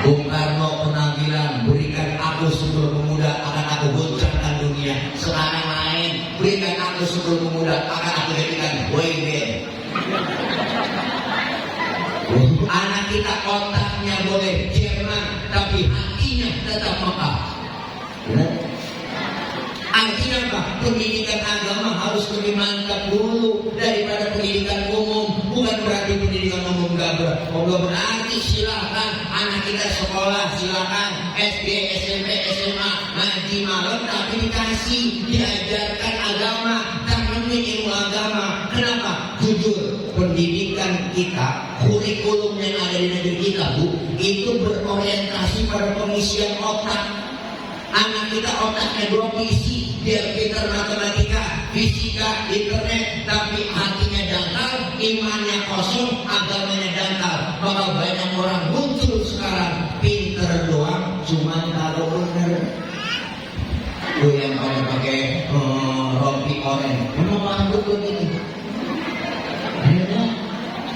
Bung Karno pernah bilang, berikan aku 10 pemuda akan aku goncangkan dunia. Sekarang lain, berikan aku 10 pemuda akan aku jadikan boyband. Anak kita otaknya boleh Jerman, tapi hatinya tetap Mekah. Artinya apa? Pendidikan agama harus lebih mantap dulu daripada pendidikan umum. Bukan berarti pendidikan umum gak berarti silahkan anak kita sekolah, silahkan SD, SMP, SMA, ngaji malam, tapi dikasih diajarkan agama, tanamkan ilmu agama. Kenapa? Jujur, pendidikan kita, kurikulum yang ada di negeri kita, Bu, itu berorientasi pada pengisian otak. Anak kita otaknya 2 isi, dia pintar matematika, fisika, internet, tapi hatinya dangkal, imannya kosong, agamanya dangkal. Maka banyak orang muncul sekarang pintar doang, cuma kalau bener. Gue yang pada pakai rompi oranye, memang rambut begini.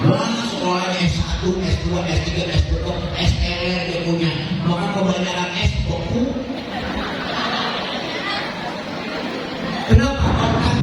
Wah, sekolahnya S1, S2, S3, S2, SLR dia punya. Maka kebanyakan S boku. Kenapa otak?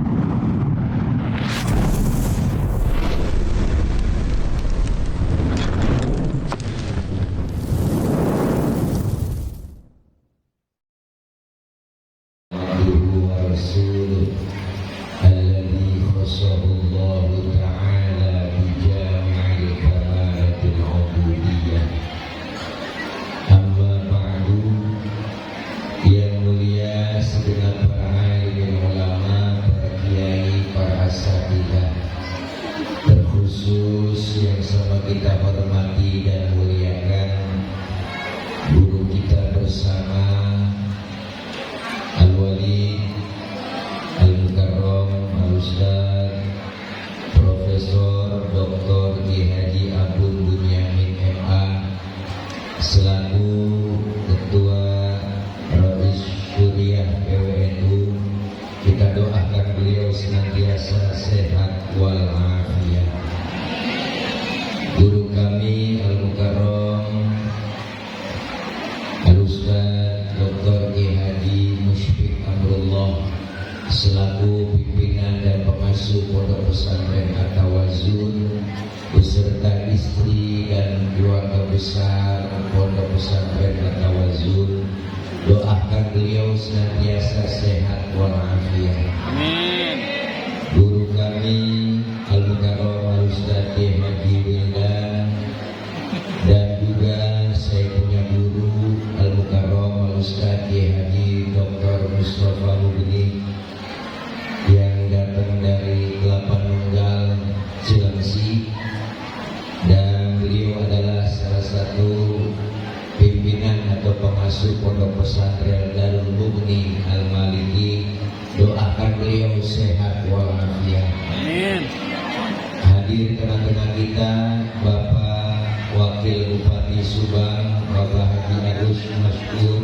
Kita hormati dan muliakan guru kita bersama Al-Wali Al-Mukarram Al-Ustaz Profesor Dr. Kiai Haji Abdul Bunyamin MA selaku Ketua Rais Syuriah PWNU. Kita doakan beliau senantiasa sehat walafiat. Guru kami Al-Mukarram Al-Ustaz Dr. Kiai Haji Musyfiq Amrullah selaku pimpinan dan pengasuh Pondok Pesantren At-Tawazun beserta istri dan keluarga besar Pondok Pesantren At-Tawazun, doakan beliau senantiasa sehat walafiat. Amin. Guru kami Al-Mukarram Al-Ustaz Kiai Haji Wildan dan juga saya punya guru Al-Mukarram Al-Ustaz Kiai Haji Dr. Mustafa Mubni yang datang dari Kelapa Nunggal Cilengsi, dan beliau adalah salah satu pimpinan atau pengasuh Pondok Pesantren Darul Mubni Al-Maliki. Doakan beliau sehat walafiat. Amin. Hadir tengah-tengah kita Bapak Wakil Bupati Subang, Bapak Haji Agus Maskur,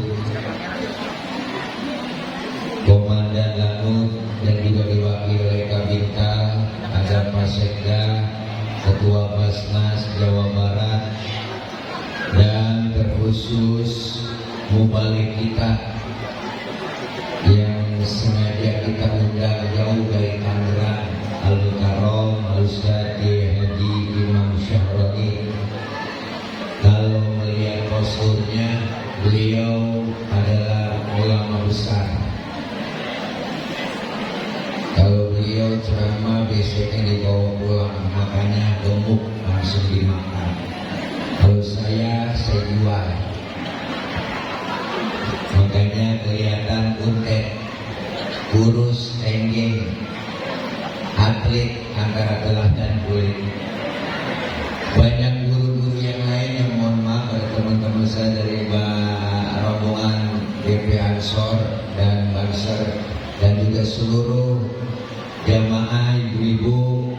Komandan Lanut, dan juga diwakili oleh Kabintal, ada Pak Sekda, Ketua Basnas Jawa Barat, dan terkhusus mubalik kita yang sengaja kita undang jauh dari Tangerang, Al-Mukarram Al-Ustaz Kiai Haji Imam Syahroni. Kalau melihat posturnya, beliau adalah ulama besar. Kalau beliau ceramah biasanya dibawa pulang, makanya gemuk langsung dimakan. Kalau saya jual, makanya kelihatan untet, kurus, tenggeng, atlet antara telah dan kulit. Banyak guru-guru yang lain yang mohon maaf pada teman-teman saya dari rombongan BP Ansor dan Banser, dan juga seluruh jamaah, ibu-ibu,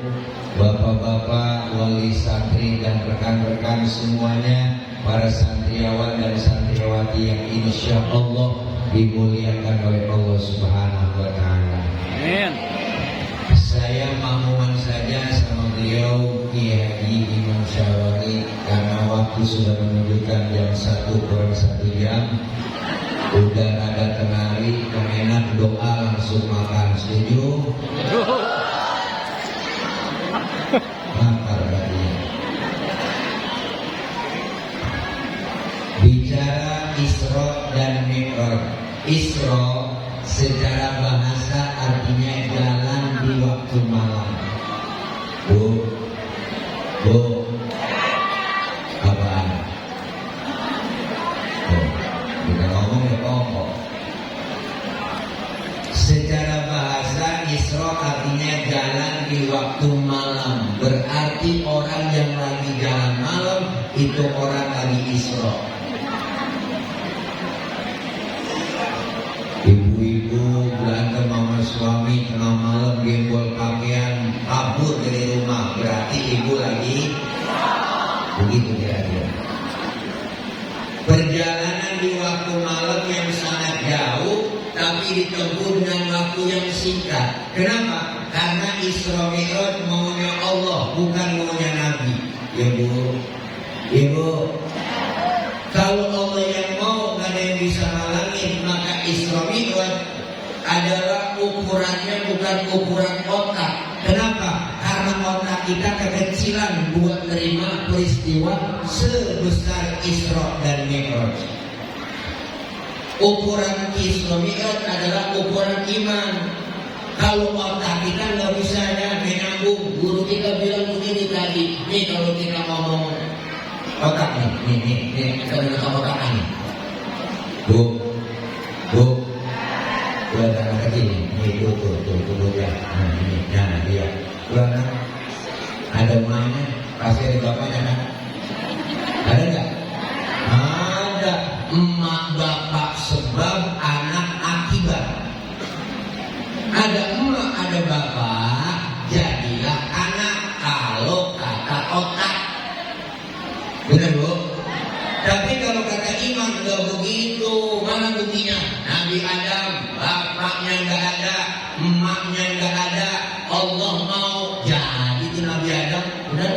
bapak-bapak, wali santri dan rekan-rekan semuanya, para santriawan dan santriwati yang insya Allah dimuliakan oleh Allah Subhanahu wa Ta'ala. Amin. Saya makmuman saja sama beliau Kiai Haji Imam Syahroni karena waktu sudah menunjukkan jam 1 kurang 1 jam. Udah ada tenari, enak doa langsung makan. Setuju? Lapar katanya. Bicara Isra dan Mi'raj. Isra secara bahasa artinya jalan di waktu malam. Bu, apaan? Kita ngomong ya pokok. Secara bahasa Isra artinya jalan di waktu malam. Berarti orang yang lagi jalan malam itu orang lagi Isra. Ibu-ibu berantem sama suami tengah malam gembol pakaian kabur dari rumah, berarti ibu lagi begitu kira-kira. Perjalanan di waktu malam yang sangat jauh tapi ditempuh dengan waktu yang singkat. Kenapa? Karena Isra Mi'raj maunya Allah, bukan maunya Nabi. Ibu, kalau Allah yang mau, gak ada yang bisa halangin. Maka Isra Mi'raj adalah ukurannya bukan ukuran otak. Kenapa? Karena otak kita kekecilan buat terima peristiwa sebesar Isra dan Mi'raj. Ukuran Isra Mi'raj adalah ukuran iman. Kalau otak kita nggak bisa menyambung. Guru kita bilang begini tadi. Nih kalau kita ngomong otak nih, kita dengar otak nih. Bu, ada anak kecil nih, tuh ya. Nah ini, dia. Bukan ada emaknya, pasti ada bapaknya kan? Ada nggak? Ada. Emak bapak sebab, anak akibat. Ada emak, ada bapak, jadilah anak. Kalau kata otak, benar bu? Tapi kalau kata iman nggak begitu. Mana buktinya? Nabi Adam, bapaknya nggak ada, emaknya nggak ada. Allah mau jadi itu Nabi Adam, benar?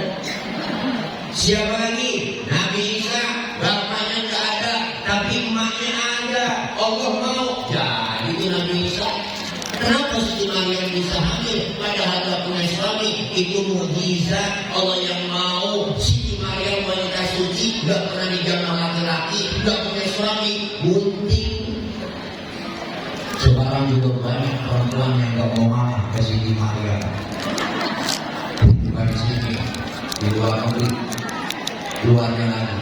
Siapa lagi? Nabi Isa, bapaknya nggak ada, tapi emaknya ada. Allah mau jadi itu Nabi Isa. Kenapa Siti Maryam bisa hamil padahal gak punya suami? Itu mukjizat Allah yang mau. Siti Maryam wanita suci, gak pernah dijamah laki-laki, gak punya suami, bunting. Sekarang juga banyak perempuan yang gak mau ngalah ke Siti Maryam. Bukan di sini, di luar negeri, luarnya lagi.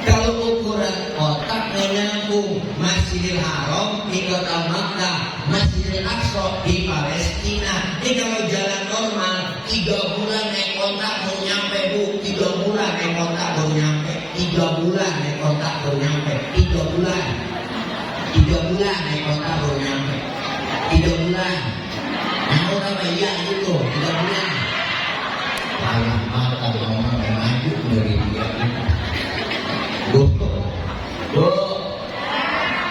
Kalau ukuran otak menyambung Masjidil Haram di kota Makkah, Masjidil Aqsa di Palestina. Ini kalau jalan normal 3 bulan naik kontak baru nyampe bu. 3 bulan naik kontak baru nyampe. 3 bulan naik kontak baru nyampe. 3 bulan naik kontak baru nyampe. 3 bulan. Mau apa ya itu 3 bulan. Malah mata ngomong yang maju dari dia. Bu,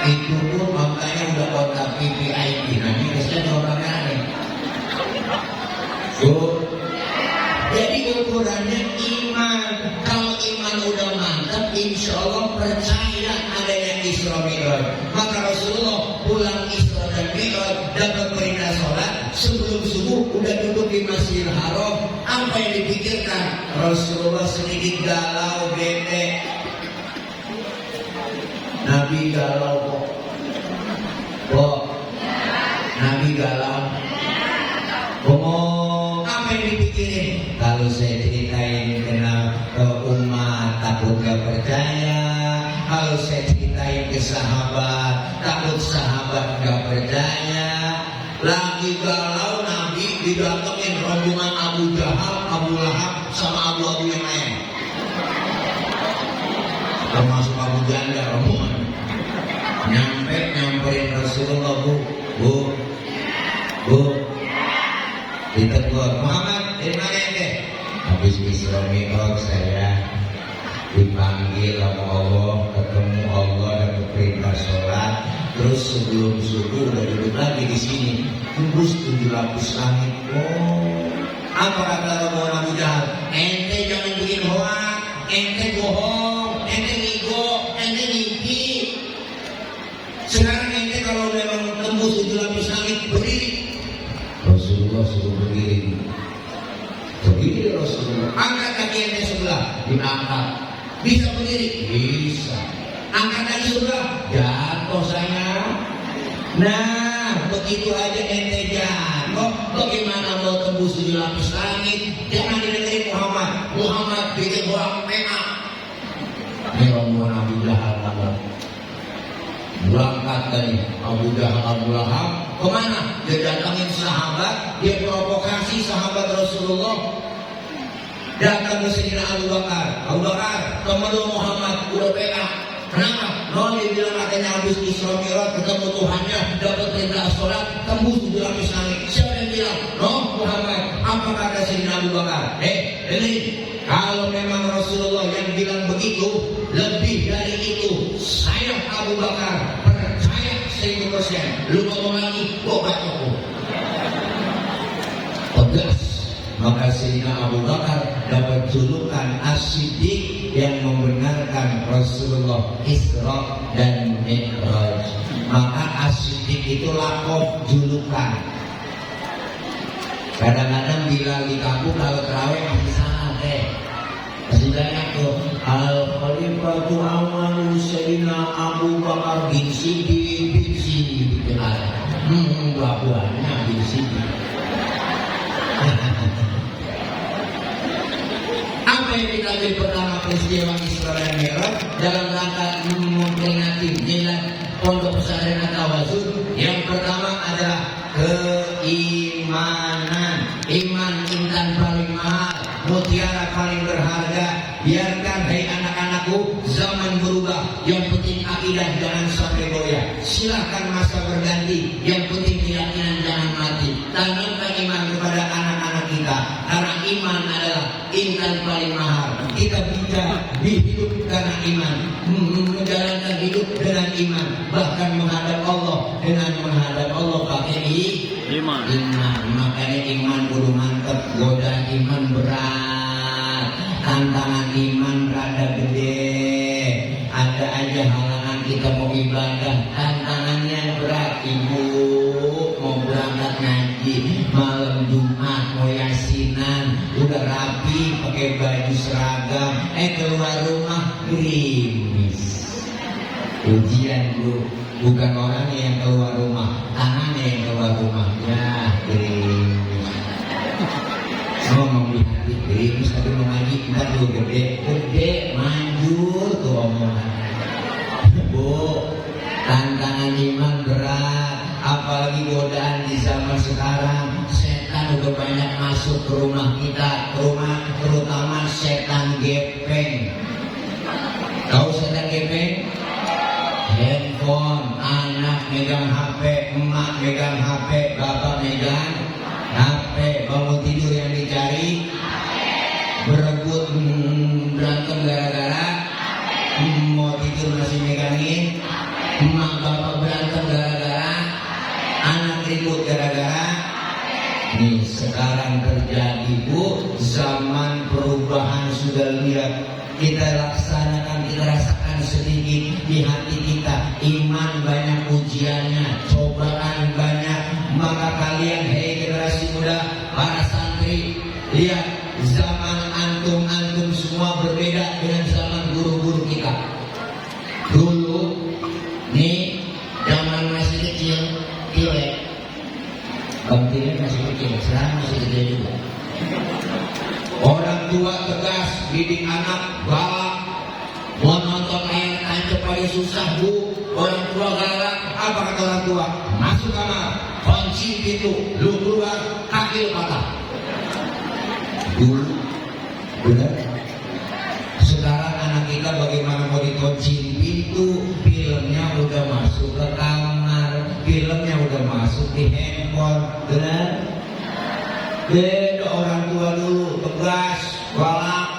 itu pun makanya udah kontak VVIP. Nah ini biasanya orangnya aneh. Bu, jadi ukurannya iman. Kalau iman udah mantap, insya Allah percaya adanya Isra Mi'raj. Maka Rasulullah pulang Isra dan Mi'raj dapat perintah sholat. Sebelum subuh udah duduk di Masjidil Haram. Apa yang dipikirkan? Rasulullah sedikit galau, bete. Nabi galau kok. Nabi galau. Ngomong apa yang dipikirin? Kalau saya ceritain ke umat takut gak percaya. Kalau saya ceritain ke sahabat takut sahabat gak percaya. Lagi galau Nabi didatengin rombongan Abu Jahal, Abu Lahab sama Abu yang lain. Termasuk Abu Janda rombongan. Nyamperin Rasulullah bu ditegur Muhammad dari mana ente? Habis Isra Mi'raj saya dipanggil sama Allah, ketemu Allah dan perintah sholat. Terus sebelum subuh udah duduk lagi di sini. tembus 7 lapis langit. Oh, apa kata Rombongan Abu Jahal? Ente jangan bikin hoak, ente bohong, ente ngigo, ente ngimpi. Sekarang ente kalau memang tembus 7 lapis langit berdiri. Rasulullah suruh berdiri. Berdiri Rasulullah. Angkat kaki ente sebelah, diangkat. Bisa berdiri? Bisa. Angkat kaki sebelah, jatuh sayang. Nah, begitu aja ente jatuh. Bagaimana mau tembus 7 lapis langit? Jangan didengerin Muhammad. Muhammad bikin orang memang. Ini rombongan Abu Jahal banget. Berangkat dari Abu Jahal Abu Lahab kemana? Dia datangin sahabat, dia provokasi sahabat Rasulullah. Datang ke Sayyidina Abu Bakar. Abu Bakar, teman lu Muhammad udah penak. Kenapa? Dia bilang katanya habis Isra Mi'raj ketemu Tuhannya, dapat perintah sholat, tembus 7 lapis langit. Siapa yang bilang? Muhammad. Apa kata Sayyidina Abu Bakar? Ini kalau memang Rasulullah yang bilang begitu, lebih dari itu, saya Abu Bakar percaya 1000%. Lu ngomong lagi, gua bacoku. Tegas. Maka Sayyidina Abu Bakar dapat julukan As-Siddiq yang membenarkan Rasulullah Isra dan Mi'raj. Maka As-Siddiq itu lakop julukan. Kadang-kadang bila di kampung kalau terawih masih santai. Masih banyak tuh Al-Khalifatu Amalu Sayyidina Abu Bakar bin Siddiq bin Siddiq. Buah-buahnya bin Siddiq. Apa yang kita ambil pertama peristiwa Isra dan Mi'raj dalam rangka memperingati bulan Pondok Pesantren At-Tawassul? Yang pertama adalah keimanan. Iman intan paling mahal, mutiara paling berharga. Biarkan hai anak-anakku, zaman berubah, yang penting akidah jangan sampai goyah. Silahkan masa berganti, yang penting keyakinan jangan mati. Tanamkan iman kepada anak-anak kita, karena iman adalah intan paling mahal. Kita bisa hidup karena iman, menjalankan hidup dengan iman, bahkan menghadap Allah dengan menghadap Allah pakai iman. Makanya iman kudu mantep, goda iman berat, tantangan iman rada gede. Ada aja halangan kita mau ibadah, tantangannya berat. Ibu mau berangkat ngaji malam Jumat, mau yasinan, udah rapi pakai baju seragam, keluar rumah gerimis. Ujian bu, bukan orang yang keluar rumah, tangannya yang keluar rumah. Ya gerimis. Ngomong di hati gerimis, tapi mau ngaji ntar lu gede manjur tuh omongan. Bu, tantangan iman berat, apalagi godaan di zaman sekarang. Setan udah banyak masuk ke rumah kita, terutama setan gepeng. Tahu setan gepeng? Handphone, anak megang HP, emak megang HP, bapak megang HP. Bangun tidur yang dicari, berebut berantem gara-gara mau tidur masih megangin, emak bapak berantem gara-gara, anak ribut gara-gara. Nih sekarang terjadi bu, zaman perubahan sudah lihat. Kita laksanakan, kita rasakan sedikit di hati kita. Iman banyak ujiannya, cobaan banyak. Maka kalian, hei generasi muda, para santri, lihat zaman antum semua berbeda dengan zaman guru-guru kita. Dulu, nih zaman masih kecil, bangkirnya masih kecil, sekarang masih gede juga. Orang tua tegas, didik anak galak. Mau nonton air tancap paling susah bu. Orang tua galak, apa kata orang tua? Masuk kamar, kunci pintu, lu keluar, kaki lu patah. Dulu, benar. Sekarang anak kita bagaimana mau dikunci pintu? Filmnya udah masuk ke kamar, filmnya udah masuk di handphone, benar? Beda orang tua dulu, tegas, galak.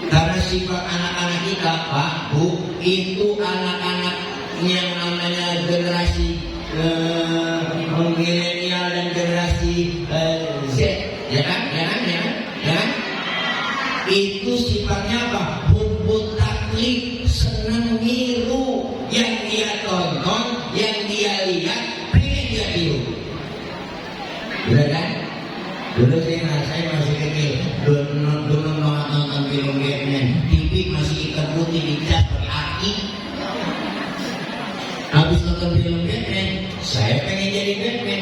Karena sifat anak-anak kita, Pak, Bu, itu anak-anak yang namanya generasi milenial dan generasi Z, ya kan? Itu sifatnya apa? Hubbu taklid, senang niru. Yang dia tonton, yang dia lihat, pengen dia tiru. Benar kan? Dulu saya masih kecil, dulu nonton film Batman, TV masih ikan putih dicas pakai aki. Habis nonton film Batman, saya pengen jadi Batman.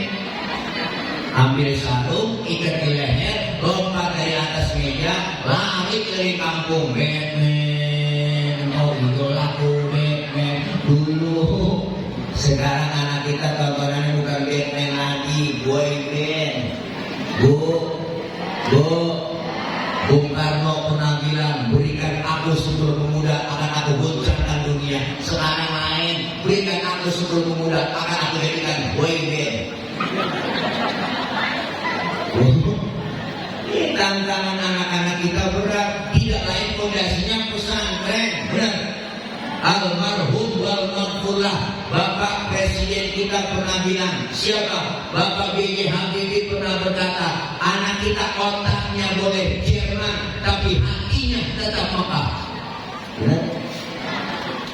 Ambil sarung, ikat di leher, lompat dari atas meja, lari keliling kampung. Batman, oh idolaku Batman. Dulu, sekarang anak kita tontonannya bukan Batman lagi, boy band. Bung Karno pernah bilang, berikan aku Sumber Pemuda, akan aku goncangkan dunia. Sekarang lain, berikan aku Sumber Pemuda, akan aku jadikan boy band. Tantangan anak-anak kita berat, tidak lain fondasinya pesantren. Benar. Almarhum wal maghfurlah, Bapak Presiden kita pernah bilang, siapa? Bapak B.J. Habibie pernah berkata, anak kita otaknya boleh Jerman, tapi hatinya tetap Mekah. Benar.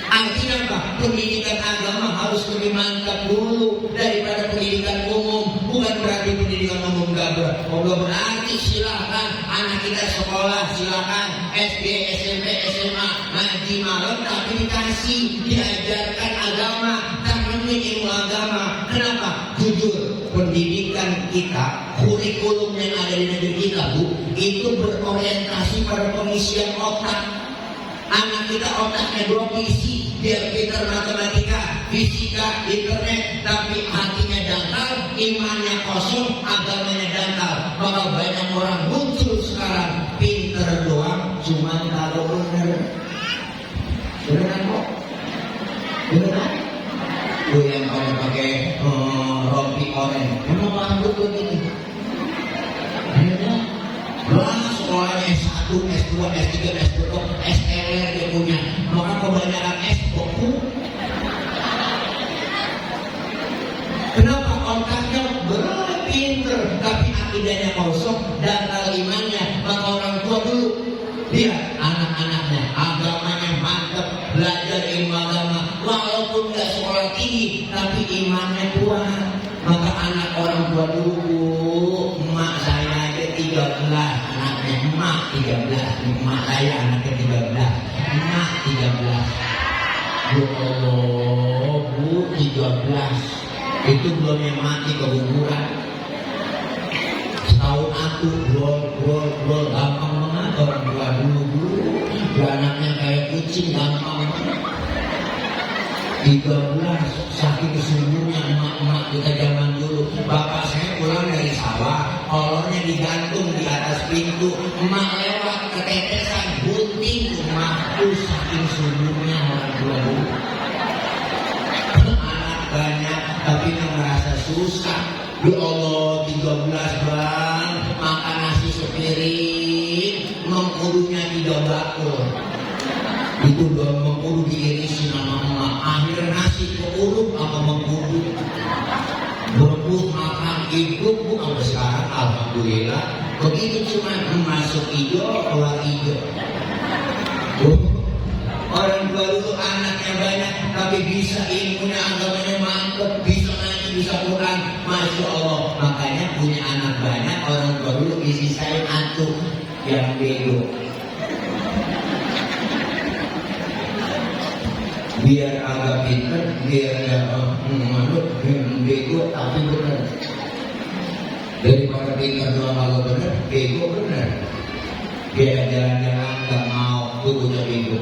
Artinya apa? Pendidikan agama harus lebih mantap dulu daripada pendidikan umum. Bukan berarti pendidikan umum gak berarti silakan anak kita sekolah, silakan SD, SMP, SMA ngaji malam, tapi dikasih diajarkan agama, tanamnya ilmu agama. Kenapa? Jujur, pendidikan kita, kurikulum yang ada di negeri kita, Bu, itu berorientasi pada pengisian otak. Anak kita otaknya belum diisi, biar pintar matematika, fisika, internet, tapi hatinya dangkal, imannya kosong, agamanya dangkal. Maka banyak orang muncul sekarang pintar doang, cuma kalau benar. Benar kok? Benar? Gue yang pada pakai rompi oranye, emang rambut begini. Wah, sekolahnya S1, S2, S3, S4, SLR dia punya. Maka kebanyakan S kok. Kenapa? Otaknya pinter, tapi akidahnya kosong dan imannya. Maka orang tua dulu lihat anak-anaknya, agamanya mantap, belajar ilmu agama, walaupun nggak sekolah tinggi, tapi imannya kuat. Maka anak orang tua dulu, emak saya aja 13 anaknya, emak 13, emak saya anaknya 13, emak 13. Ya Allah, Bu, 13. Itu belum yang mati keguguran. Tahu aku brol gampang banget orang tua dulu. Anaknya kayak kucing gampang banget. 13, saking kesuburnya emak-emak kita zaman dulu. Bapak saya pulang dari sawah, kolornya digantung di atas pintu. Emak lewat ketetesan, bunting emakku, saking suburnya orang tua dulu. Anak banyak, tapi nggak merasa susah. Ya Allah, 13 bang, makan nasi sepiring, mengkudunya 3 bakul. Itu dong mengkudu diirisin sama emak. Akhirnya nasi keurut sama mengkudu. Berebut makan hidup, Bu, sampai sekarang alhamdulillah. Begitu cuma masuk hijau, keluar hijau. Orang tua dulu anaknya banyak, tapi bisa ilmunya, agamanya mantap, bisa ngaji, bisa Quran, Masya Allah. Makanya punya anak banyak, orang tua dulu disisain antum yang bego. Biar agak pinter, biar bego tapi benar. Daripada pinter doang kalau benar, bego benar. Biar jalan-jalan gak mau, tubuhnya bego.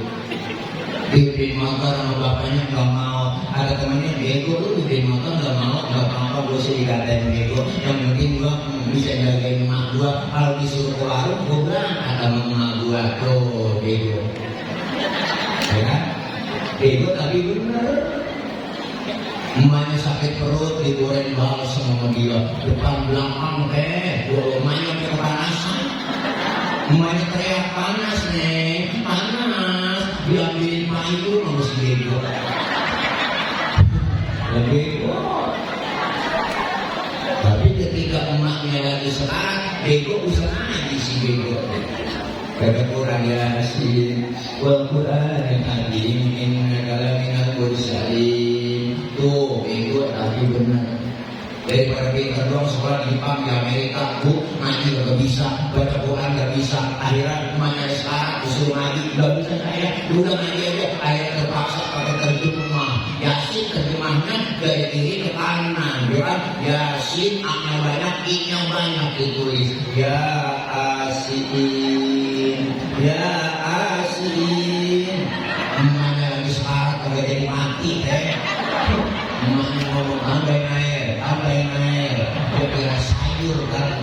Diberi motor sama bapaknya gak mau. Ada temennya bego tuh diberi motor gak mau, gak apa-apa gue sih dikatain bego. Yang penting gue bisa jagain emak gue. Kalau disuruh ke warung, gue berangkat sama emak gue. Tuh bego. Ya kan? Bego tapi bener. Emaknya sakit perut, digoreng bal sama dia. Depan belakang emaknya sampai kepanasan. Emaknya teriak, panas nih, panas. Diambilin emak itu harus bego. Ya bego. emaknya lagi sekarang, bego usaha aja si bego. Kata Quran Yasin wal Quran Hakim innaka minal mursalin. Tuh, bego tapi benar. Daripada pintar doang sekolah di Jepang, di Amerika, bu, ngaji gak bisa, baca Quran gak bisa, akhiran emaknya sekarang disuruh ngaji, gak bisa saya, udah ngaji aja, akhirnya terpaksa pakai terjemah. Yasin terjemahnya dari kiri ke kanan, ya kan? Yasin A-nya banyak, I-nya banyak ditulis. Ya Asin, ya Asin. Emaknya lagi sekarang kagak jadi mati, emaknya ngomong tambahin air, dia kira sayur kan.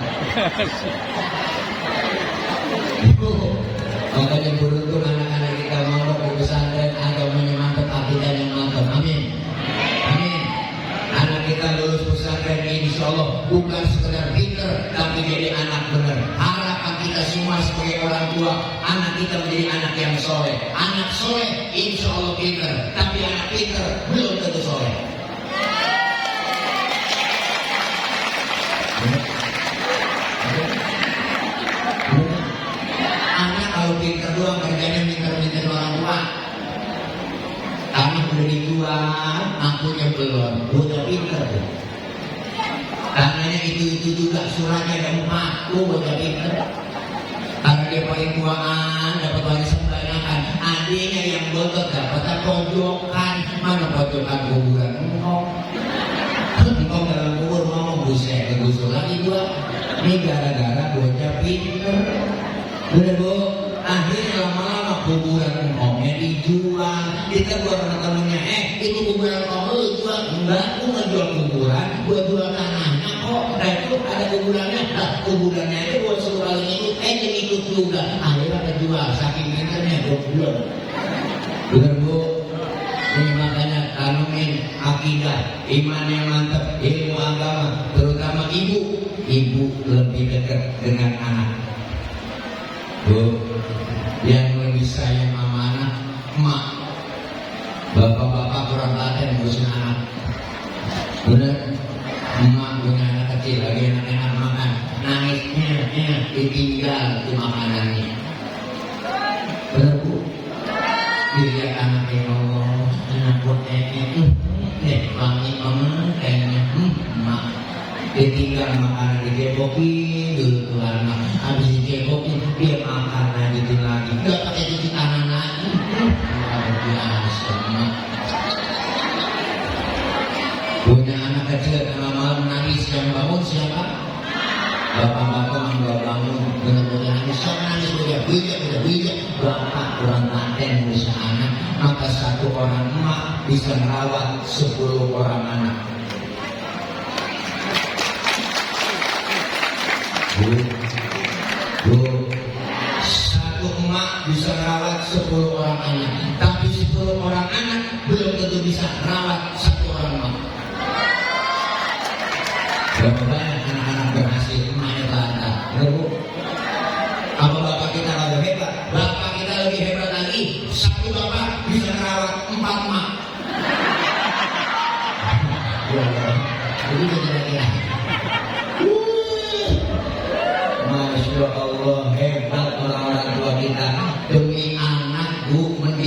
Makanya beruntung anak-anak kita mondok di pesantren agamanya mantap, akidah yang mantap. Amin. Amin. Anak kita lulus pesantren ini insya Allah bukan sekedar pinter, tapi jadi anak benar. Harapan kita semua sebagai orang tua, anak kita menjadi anak yang soleh. Anak soleh insya Allah pinter, tapi anak pinter belum tentu soleh. Anak kalau pinter doang kerjanya minter-minter orang tua. Tanah udah dijual, akunya belum, udah pinter tuh. Tanahnya itu juga, suratnya ada 4, udah pinter. Karena dia paling tuaan, dapat warisan banyakan. Adiknya yang botot dapat pojokan, mana pojokan kuburan engkau. Engkau dalam kubur mau buset, digusur lagi gua. Ini gara-gara bocah pinter. Bener bu, akhirnya lama-lama kuburan engkongnya dijual. Kita buat temen-temennya, itu kuburan engkong lu jual. Enggak, aku nggak jual kuburan, gua jual tanahnya kok. Nah itu ada kuburannya, nah kuburannya itu buat suruh kali itu, dia ikut juga. Akhirnya ada jual, saking pinternya goblok. Bener bu, ini makanya tanemin akidah, iman yang mantap, ilmu agama, terutama ibu. Ibu lebih dekat dengan anak. Bu, yang lebih sayang sama anak, emak. Bapak-bapak kurang laten ngurusin anak. Bener? Emak punya anak kecil, lagi anak-anak makan, nangisnya, ditinggal di makanannya. Bener bu? Dilihat anaknya ngomong, anak buat wangi banget kayaknya, emak. Ditinggal makanan digebokin dulu tuh anak, habis digebokin dia makan lagi, nggak pakai cuci tangan lagi. Luar biasa emak. Punya anak kecil tengah malam nangis, yang bangun siapa? Bapak-bapak yang bawa bangun benar-benar nangis, nangis udah bijak. Bapak kurang laten ngurus anak, maka satu orang emak bisa merawat 10 orang anak. Bu, satu emak bisa merawat 10 orang anak, tapi 10 orang anak belum tentu bisa merawat 1 orang emak. Berapa banyak